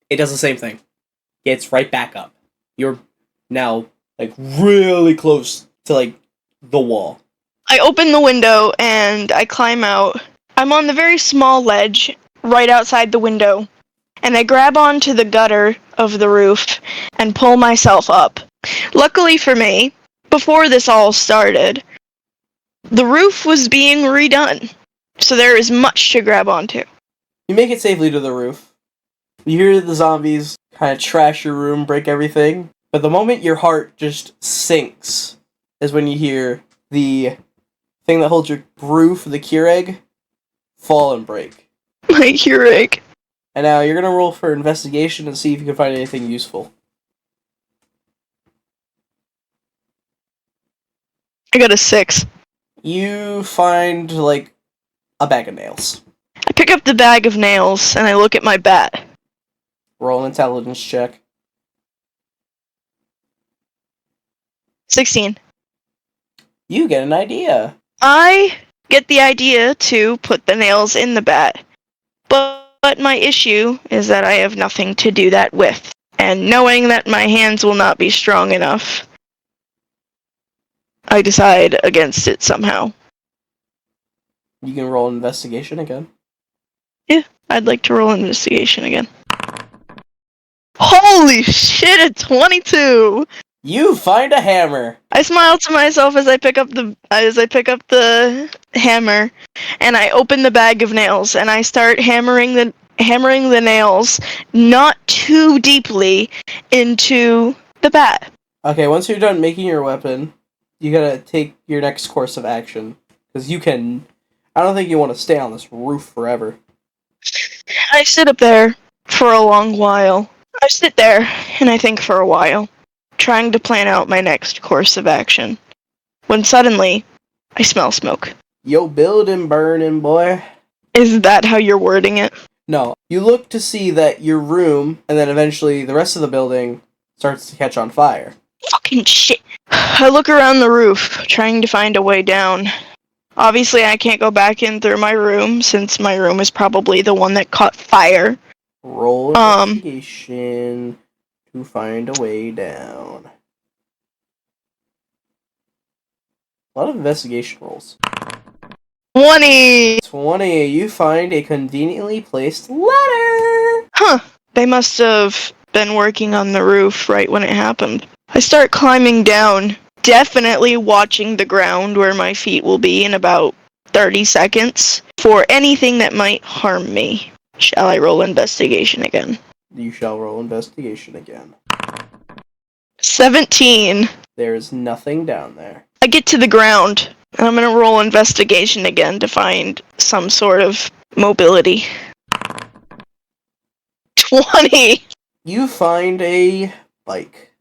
[SPEAKER 5] it does the same thing. Gets right back up. You're now, really close to, the wall.
[SPEAKER 2] I open the window and I climb out. I'm on the very small ledge right outside the window, and I grab onto the gutter of the roof and pull myself up. Luckily for me, before this all started, the roof was being redone, so there is much to grab onto.
[SPEAKER 5] You make it safely to the roof. You hear the zombies kind of trash your room, break everything, but the moment your heart just sinks is when you hear the thing that holds your roof, the Keurig, fall and break.
[SPEAKER 2] My earache.
[SPEAKER 5] And now you're gonna roll for investigation and see if you can find anything useful.
[SPEAKER 2] I got a 6.
[SPEAKER 5] You find, like, a bag of nails.
[SPEAKER 2] I pick up the bag of nails and I look at my bat.
[SPEAKER 5] Roll an intelligence check.
[SPEAKER 2] 16.
[SPEAKER 5] You get an idea.
[SPEAKER 2] I get the idea to put the nails in the bat. But my issue is that I have nothing to do that with. And knowing that my hands will not be strong enough, I decide against it somehow.
[SPEAKER 5] You can roll an investigation again.
[SPEAKER 2] Yeah, I'd like to roll investigation again. Holy shit, a 22!
[SPEAKER 5] You find a hammer.
[SPEAKER 2] I smile to myself as I pick up the hammer, and I open the bag of nails, and I start hammering the nails not too deeply into the bat.
[SPEAKER 5] Okay, once you're done making your weapon, you gotta take your next course of action. Because I don't think you want to stay on this roof forever.
[SPEAKER 2] I sit up there for a long while. I sit there, and I think for a while, trying to plan out my next course of action, when suddenly, I smell smoke.
[SPEAKER 5] Yo, building burning, boy.
[SPEAKER 2] Is that how you're wording it?
[SPEAKER 5] No, you look to see that your room, and then eventually the rest of the building, starts to catch on fire.
[SPEAKER 2] Fucking shit. I look around the roof, trying to find a way down. Obviously, I can't go back in through my room, since my room is probably the one that caught fire.
[SPEAKER 5] Roll investigation to find a way down. A lot of investigation rolls.
[SPEAKER 2] 20!
[SPEAKER 5] 20, you find a conveniently placed ladder!
[SPEAKER 2] Huh. They must have been working on the roof right when it happened. I start climbing down, definitely watching the ground where my feet will be in about 30 seconds for anything that might harm me. Shall I roll investigation again?
[SPEAKER 5] You shall roll investigation again.
[SPEAKER 2] 17.
[SPEAKER 5] There is nothing down there.
[SPEAKER 2] I get to the ground, and I'm gonna roll investigation again to find some sort of mobility. 20!
[SPEAKER 5] You find a bike.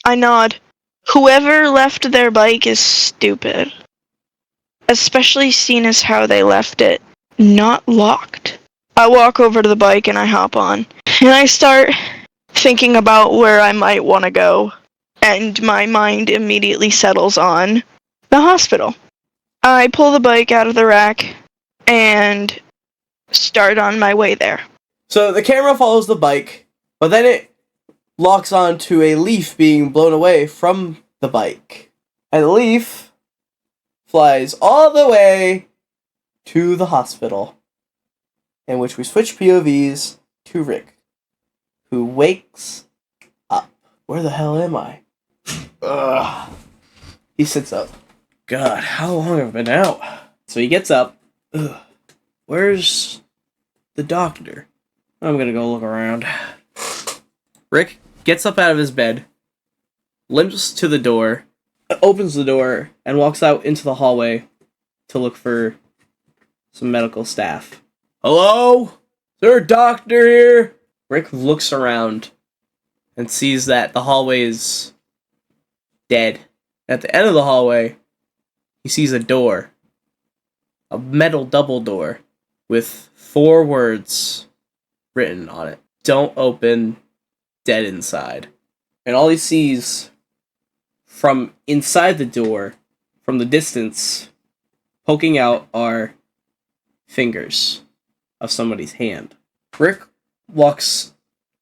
[SPEAKER 2] I nod. Whoever left their bike is stupid. Especially seeing as how they left it not locked. I walk over to the bike and I hop on. And I start thinking about where I might want to go. And my mind immediately settles on the hospital. I pull the bike out of the rack and start on my way there.
[SPEAKER 5] So the camera follows the bike, but then it locks onto a leaf being blown away from the bike. And the leaf flies all the way to the hospital, in which we switch POVs to Rick, who wakes up. Where the hell am I? Ugh. He sits up. God, how long have I been out? So he gets up. Ugh. Where's the doctor? I'm gonna go look around. Rick gets up out of his bed, limps to the door, opens the door, and walks out into the hallway to look for some medical staff. Hello? Is there a doctor here? Rick looks around and sees that the hallway is dead. At the end of the hallway, he sees a door. A metal double door with 4 words written on it. Don't open, dead inside. And all he sees from inside the door, from the distance, poking out are fingers of somebody's hand. Rick walks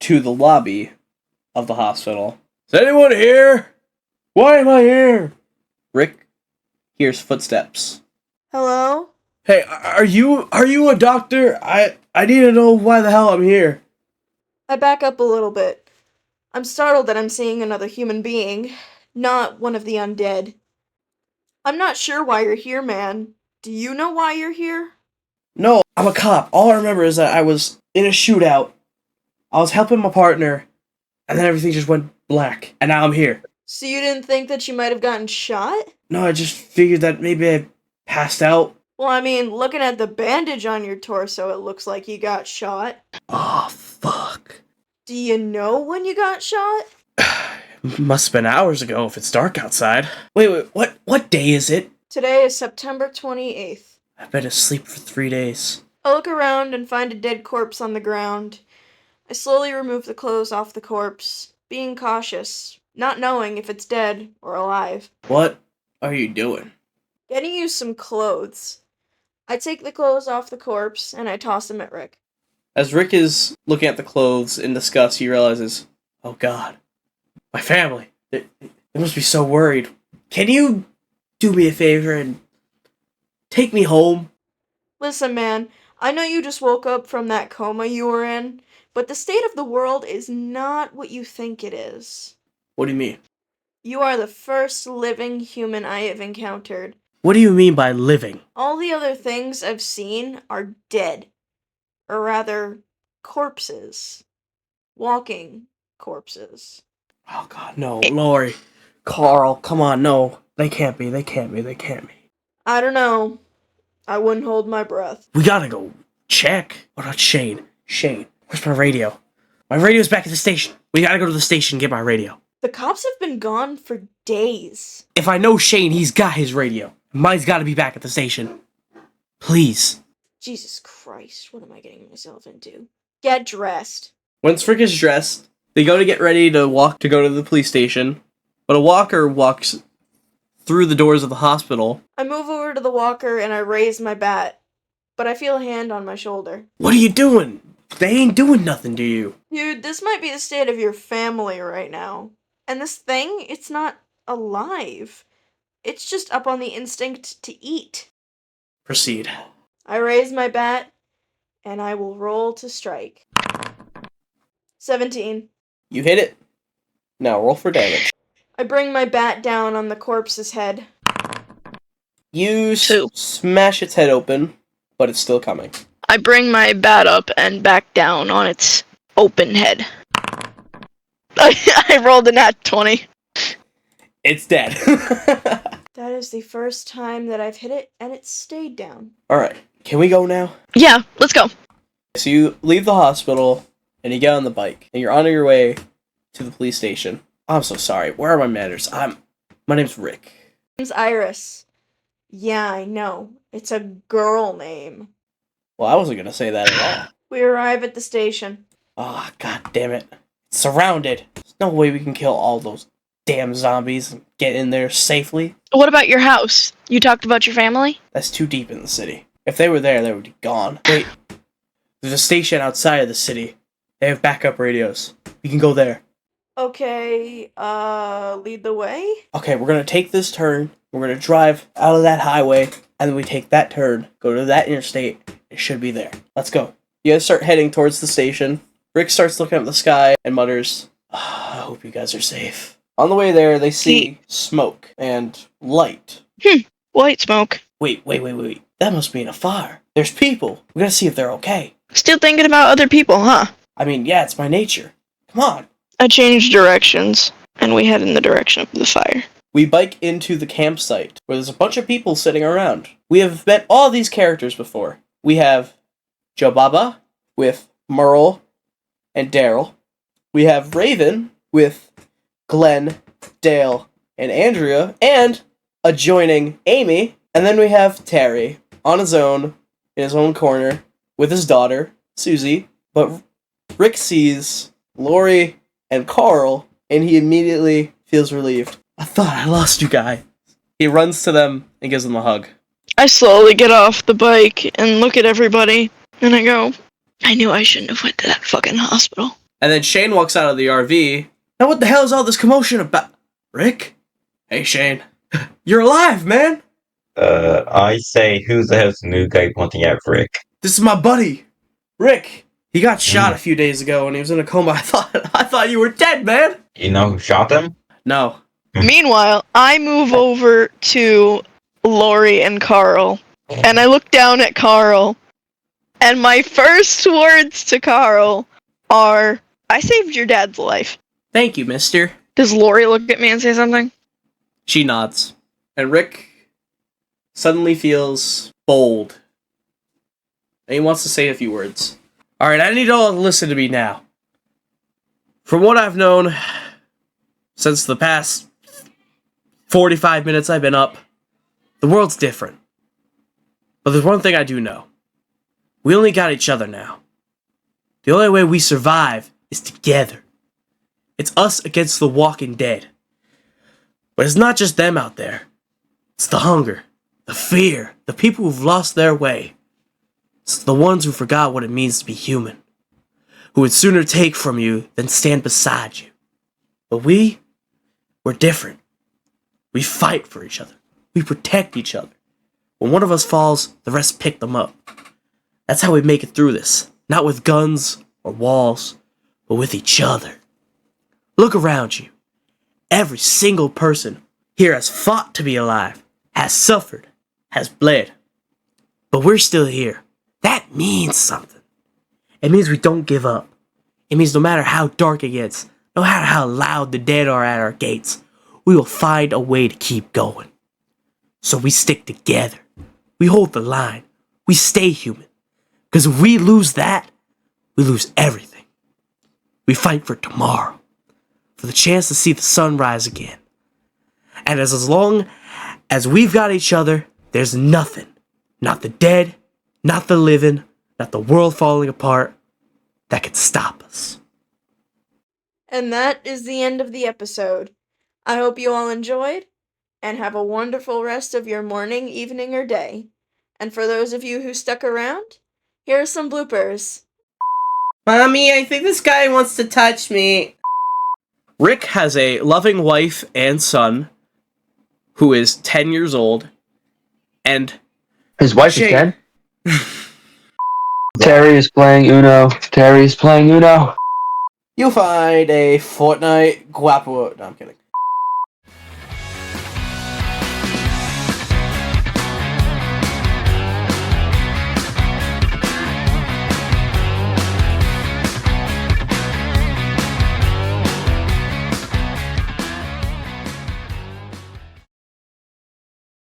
[SPEAKER 5] to the lobby of the hospital. Is anyone here? Why am I here? Rick hears footsteps.
[SPEAKER 2] Hello?
[SPEAKER 5] Hey, are you a doctor? I need to know why the hell I'm here.
[SPEAKER 8] I back up a little bit. I'm startled that I'm seeing another human being, not one of the undead. I'm not sure why you're here, man. Do you know why you're here?
[SPEAKER 5] No, I'm a cop. All I remember is that I was in a shootout. I was helping my partner, and then everything just went black, and now I'm here.
[SPEAKER 8] So you didn't think that you might have gotten shot?
[SPEAKER 5] No, I just figured that maybe I passed out.
[SPEAKER 8] Well, I mean, looking at the bandage on your torso, it looks like you got shot.
[SPEAKER 5] Oh, fuck.
[SPEAKER 8] Do you know when you got shot?
[SPEAKER 5] Must have been hours ago if it's dark outside. Wait, what day is it?
[SPEAKER 8] Today is September 28th.
[SPEAKER 5] I've been asleep for 3 days.
[SPEAKER 8] I look around and find a dead corpse on the ground. I slowly remove the clothes off the corpse, being cautious, not knowing if it's dead or alive.
[SPEAKER 5] What are you doing?
[SPEAKER 8] Getting you some clothes. I take the clothes off the corpse and I toss them at Rick.
[SPEAKER 5] As Rick is looking at the clothes in disgust, he realizes, oh god, my family. They must be so worried. Can you do me a favor and take me home?
[SPEAKER 8] Listen, man, I know you just woke up from that coma you were in, but the state of the world is not what you think it is.
[SPEAKER 5] What do you mean?
[SPEAKER 8] You are the first living human I have encountered.
[SPEAKER 5] What do you mean by living?
[SPEAKER 8] All the other things I've seen are dead. Or rather, corpses. Walking corpses.
[SPEAKER 5] Oh god, no, Lori. Carl, come on, no. They can't be.
[SPEAKER 8] I don't know. I wouldn't hold my breath.
[SPEAKER 5] We gotta go check. What about Shane? Shane, where's my radio? My radio's back at the station. We gotta go to the station and get my radio.
[SPEAKER 8] The cops have been gone for days.
[SPEAKER 5] If I know Shane, he's got his radio. Mine's gotta be back at the station. Please.
[SPEAKER 8] Jesus Christ, what am I getting myself into? Get dressed.
[SPEAKER 5] Once Frick is dressed, they go to get ready to walk to go to the police station, but a walker walks through the doors of the hospital.
[SPEAKER 8] I move over to the walker and I raise my bat, but I feel a hand on my shoulder.
[SPEAKER 5] What are you doing? They ain't doing nothing to you.
[SPEAKER 8] Dude, this might be the state of your family right now. And this thing, it's not alive. It's just up on the instinct to eat.
[SPEAKER 5] Proceed.
[SPEAKER 8] I raise my bat, and I will roll to strike. 17.
[SPEAKER 5] You hit it. Now roll for damage.
[SPEAKER 8] I bring my bat down on the corpse's head.
[SPEAKER 5] You
[SPEAKER 2] Two.
[SPEAKER 5] smash its head open, but it's still coming.
[SPEAKER 2] I bring my bat up and back down on its open head. I rolled a nat 20.
[SPEAKER 5] It's dead.
[SPEAKER 8] That is the first time that I've hit it, and it stayed down.
[SPEAKER 5] Alright, can we go now?
[SPEAKER 2] Yeah, let's go.
[SPEAKER 5] So you leave the hospital, and you get on the bike, and you're on your way to the police station. I'm so sorry. Where are my manners? My name's Rick.
[SPEAKER 8] Name's Iris. Yeah, I know. It's a girl name.
[SPEAKER 5] Well, I wasn't gonna say that at all.
[SPEAKER 8] We arrive at the station.
[SPEAKER 5] Oh, god damn it. It's surrounded. There's no way we can kill all those damn zombies and get in there safely.
[SPEAKER 2] What about your house? You talked about your family?
[SPEAKER 5] That's too deep in the city. If they were there, they would be gone. Wait. There's a station outside of the city. They have backup radios. We can go there.
[SPEAKER 8] Okay, lead the way?
[SPEAKER 5] Okay, we're gonna take this turn. We're gonna drive out of that highway, and then we take that turn, go to that interstate. It should be there. Let's go. You guys start heading towards the station. Rick starts looking up the sky and mutters, I hope you guys are safe. On the way there, they see smoke and light.
[SPEAKER 2] White smoke.
[SPEAKER 5] Wait. That must mean a fire. There's people. We gotta see if they're okay.
[SPEAKER 2] Still thinking about other people, huh?
[SPEAKER 5] I mean, yeah, it's my nature. Come on.
[SPEAKER 2] I changed directions, and we head in the direction of the fire.
[SPEAKER 5] We bike into the campsite, where there's a bunch of people sitting around. We have met all these characters before. We have Joe Baba with Merle and Daryl. We have Raven with Glenn, Dale, and Andrea, and adjoining Amy. And then we have Terry on his own, in his own corner, with his daughter, Susie. But Rick sees Lori and Carl, and he immediately feels relieved. I thought I lost you guys. He runs to them and gives them a hug.
[SPEAKER 2] I slowly get off the bike and look at everybody, and I go, I knew I shouldn't have went to that fucking hospital.
[SPEAKER 5] And then Shane walks out of the RV. Now what the hell is all this commotion about? Rick? Hey, Shane. You're alive, man!
[SPEAKER 3] I say, who's the hell's the new guy pointing at Rick?
[SPEAKER 5] This is my buddy, Rick. He got shot a few days ago and he was in a coma. I thought you were dead, man!
[SPEAKER 3] You know who shot him?
[SPEAKER 5] No.
[SPEAKER 2] Meanwhile, I move over to Lori and Carl, and I look down at Carl, and my first words to Carl are, I saved your dad's life.
[SPEAKER 5] Thank you, mister.
[SPEAKER 2] Does Lori look at me and say something?
[SPEAKER 5] She nods. And Rick suddenly feels bold. And he wants to say a few words. Alright, I need you all to listen to me now. From what I've known since the past 45 minutes I've been up, the world's different. But there's one thing I do know. We only got each other now. The only way we survive is together. It's us against the Walking Dead. But it's not just them out there. It's the hunger, the fear, the people who've lost their way. It's the ones who forgot what it means to be human, who would sooner take from you than stand beside you. But we're different. We fight for each other. We protect each other. When one of us falls, the rest pick them up. That's how we make it through this. Not with guns or walls, but with each other. Look around you. Every single person here has fought to be alive, has suffered, has bled. But we're still here. That means something. It means we don't give up. It means no matter how dark it gets, no matter how loud the dead are at our gates, we will find a way to keep going. So we stick together. We hold the line. We stay human. Because if we lose that, we lose everything. We fight for tomorrow, for the chance to see the sun rise again. And as long as we've got each other, there's nothing, not the dead, not the living, not the world falling apart, that can stop us.
[SPEAKER 8] And that is the end of the episode. I hope you all enjoyed, and have a wonderful rest of your morning, evening, or day. And for those of you who stuck around, here are some bloopers.
[SPEAKER 5] Mommy, I think this guy wants to touch me. Rick has a loving wife and son who is 10 years old, and
[SPEAKER 1] His wife
[SPEAKER 5] Jake-
[SPEAKER 1] is 10? Terry is playing Uno. Terry is playing Uno.
[SPEAKER 5] you'll find a Fortnite guapo. No, I'm kidding.